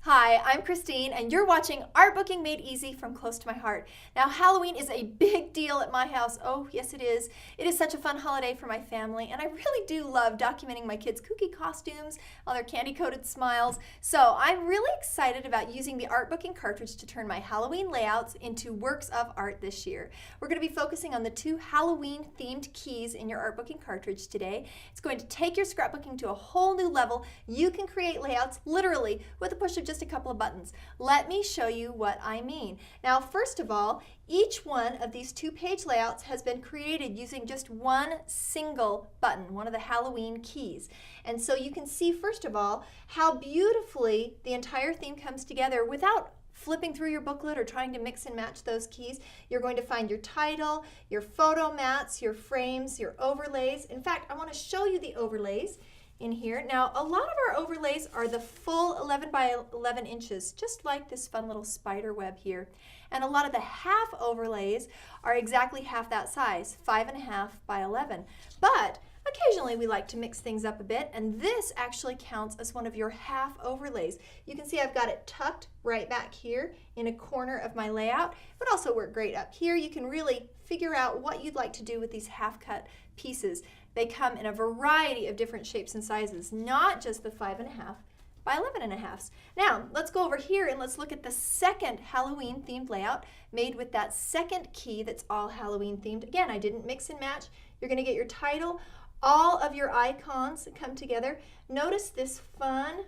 Hi, I'm Christine, and you're watching Art Booking Made Easy from Close to My Heart. Now, Halloween is a big deal at my house. Oh, yes, it is. It is such a fun holiday for my family, and I really do love documenting my kids' kooky costumes, all their candy-coated smiles. So I'm really excited about using the Art Booking cartridge to turn my Halloween layouts into works of art this year. We're going to be focusing on the 2 Halloween-themed keys in your Art Booking cartridge today. It's going to take your scrapbooking to a whole new level. You can create layouts literally with a push of just a couple of buttons. Let me show you what I mean. Now, first of all, each one of these 2-page layouts has been created using just one single button, one of the Halloween keys. And so you can see, first of all, how beautifully the entire theme comes together without flipping through your booklet or trying to mix and match those keys. You're going to find your title, your photo mats, your frames, your overlays. In fact, I want to show you the overlays in here. Now, a lot of our overlays are the full 11 by 11 inches, just like this fun little spider web here. And a lot of the half overlays are exactly half that size, 5.5 by 11. But occasionally we like to mix things up a bit, and this actually counts as one of your half overlays. You can see I've got it tucked right back here in a corner of my layout. It would also work great up here. You can really figure out what you'd like to do with these half-cut pieces. They come in a variety of different shapes and sizes, not just the 5.5 by 11.5. Now, let's go over here and let's look at the second Halloween themed layout made with that second key that's all Halloween themed. Again, I didn't mix and match. You're going to get your title, all of your icons that come together. Notice this fun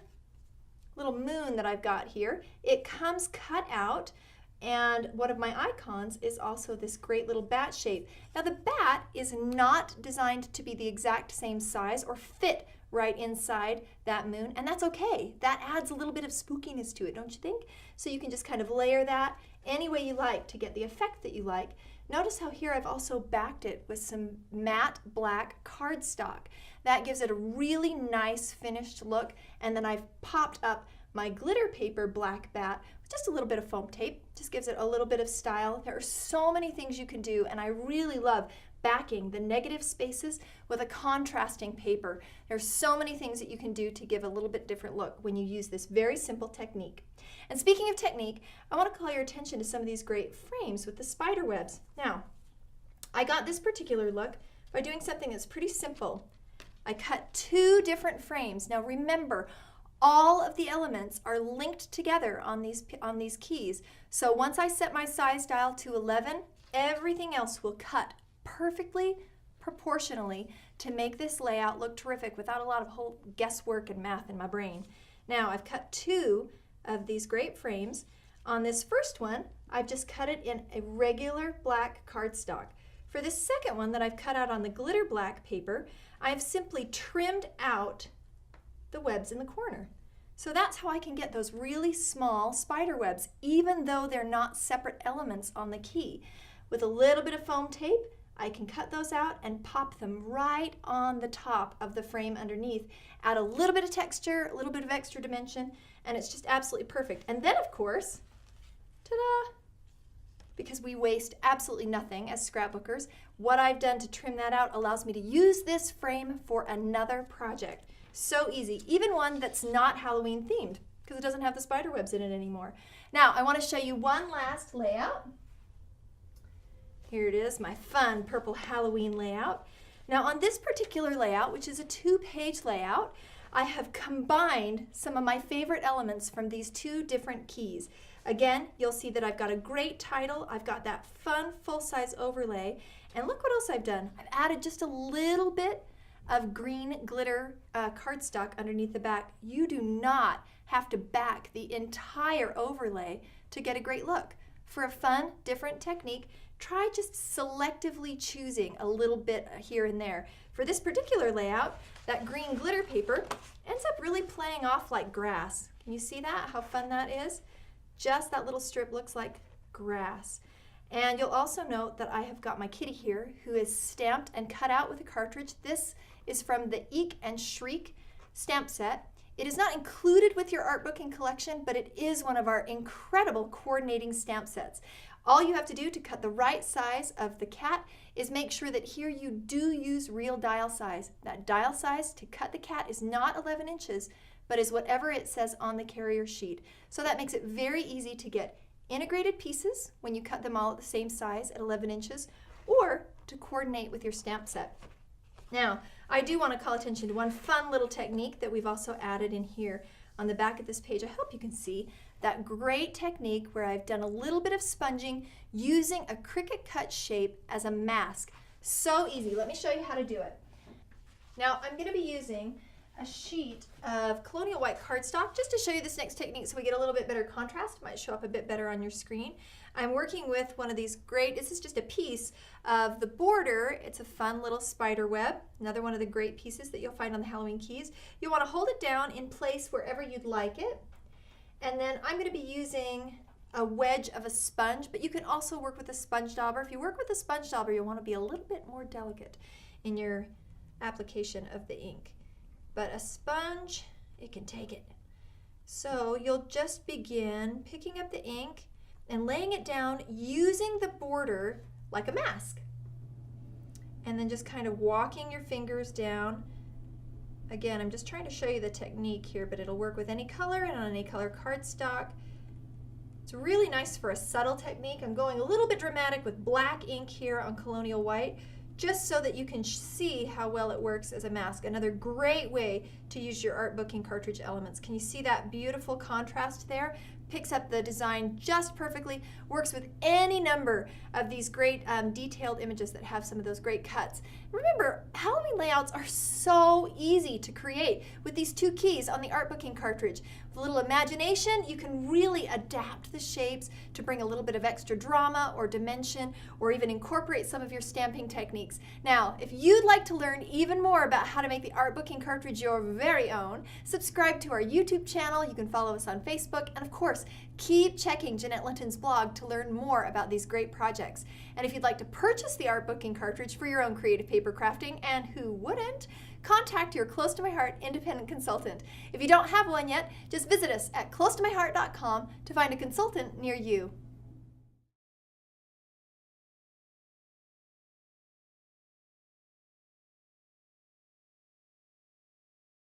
little moon that I've got here. It comes cut out. And one of my icons is also this great little bat shape. Now, the bat is not designed to be the exact same size or fit right inside that moon, and that's okay. That adds a little bit of spookiness to it, don't you think? So you can just kind of layer that any way you like to get the effect that you like. Notice how here I've also backed it with some matte black cardstock. That gives it a really nice finished look, and then I've popped up my glitter paper black bat with just a little bit of foam tape. Just gives it a little bit of style. There are so many things you can do, and I really love backing the negative spaces with a contrasting paper. There's so many things that you can do to give a little bit different look when you use this very simple technique. And speaking of technique, I want to call your attention to some of these great frames with the spider webs. Now, I got this particular look by doing something that's pretty simple. I cut 2 different frames. Now remember, all of the elements are linked together on these keys. So once I set my size dial to 11, everything else will cut perfectly proportionally to make this layout look terrific without a lot of whole guesswork and math in my brain. Now, I've cut 2 of these great frames. On this first one, I've just cut it in a regular black cardstock. For this second one that I've cut out on the glitter black paper, I've simply trimmed out the webs in the corner. So that's how I can get those really small spider webs, even though they're not separate elements on the key. With a little bit of foam tape, I can cut those out and pop them right on the top of the frame underneath. Add a little bit of texture, a little bit of extra dimension, and it's just absolutely perfect. And then, of course, ta-da! Because we waste absolutely nothing as scrapbookers, what I've done to trim that out allows me to use this frame for another project. So easy, even one that's not Halloween themed, because it doesn't have the spider webs in it anymore. Now, I want to show you one last layout. Here it is, my fun purple Halloween layout. Now, on this particular layout, which is a 2-page layout, I have combined some of my favorite elements from these 2 different keys. Again, you'll see that I've got a great title, I've got that fun full-size overlay, and look what else I've done. I've added just a little bit of green glitter cardstock underneath the back. You do not have to back the entire overlay to get a great look. For a fun, different technique, try just selectively choosing a little bit here and there. For this particular layout, that green glitter paper ends up really playing off like grass. Can you see that, how fun that is? Just that little strip looks like grass. And you'll also note that I have got my kitty here who is stamped and cut out with a cartridge. This is from the Eek and Shriek stamp set. It is not included with your art booking collection, but it is one of our incredible coordinating stamp sets. All you have to do to cut the right size of the cat is make sure that here you do use real dial size. That dial size to cut the cat is not 11 inches, but is whatever it says on the carrier sheet. So that makes it very easy to get integrated pieces when you cut them all at the same size at 11 inches, or to coordinate with your stamp set. Now, I do want to call attention to one fun little technique that we've also added in here on the back of this page. I hope you can see that great technique where I've done a little bit of sponging using a Cricut cut shape as a mask. So easy. Let me show you how to do it. Now, I'm going to be using a sheet of Colonial White cardstock just to show you this next technique so we get a little bit better contrast. It might show up a bit better on your screen. I'm working with one of these great, this is just a piece of the border. It's a fun little spider web, another one of the great pieces that you'll find on the Halloween keys. You want to hold it down in place wherever you'd like it. And then I'm going to be using a wedge of a sponge, but you can also work with a sponge dauber. If you work with a sponge dauber, you'll want to be a little bit more delicate in your application of the ink. But a sponge, it can take it. So you'll just begin picking up the ink and laying it down using the border like a mask. And then just kind of walking your fingers down. Again, I'm just trying to show you the technique here, but it'll work with any color and on any color cardstock. It's really nice for a subtle technique. I'm going a little bit dramatic with black ink here on Colonial White, just so that you can see how well it works as a mask. Another great way to use your art booking cartridge elements. Can you see that beautiful contrast there? Picks up the design just perfectly, works with any number of these great detailed images that have some of those great cuts. Remember, Halloween layouts are so easy to create with these two keys on the art booking cartridge. With a little imagination, you can really adapt the shapes to bring a little bit of extra drama or dimension, or even incorporate some of your stamping techniques. Now, if you'd like to learn even more about how to make the art booking cartridge your very own, subscribe to our YouTube channel. You can follow us on Facebook, and of course, keep checking Jeanette Linton's blog to learn more about these great projects. And if you'd like to purchase the art booking cartridge for your own creative paper crafting, and who wouldn't, contact your Close to My Heart independent consultant. If you don't have one yet, just visit us at closetomyheart.com to find a consultant near you.